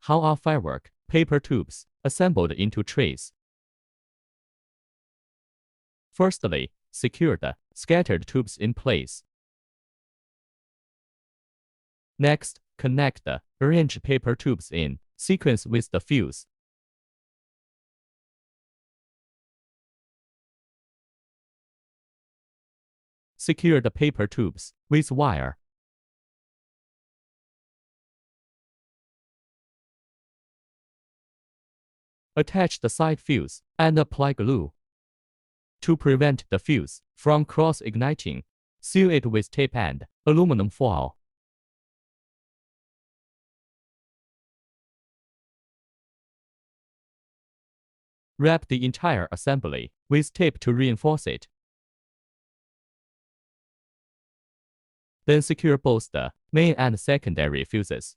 How are firework paper tubes assembled into trays? Firstly, secure the scattered tubes in place. Next, connect the arranged paper tubes in sequence with the fuse. Secure the paper tubes with wire. Attach the side fuse and apply glue. To prevent the fuse from cross-igniting, seal it with tape and aluminum foil. Wrap the entire assembly with tape to reinforce it. Then secure both the main and secondary fuses.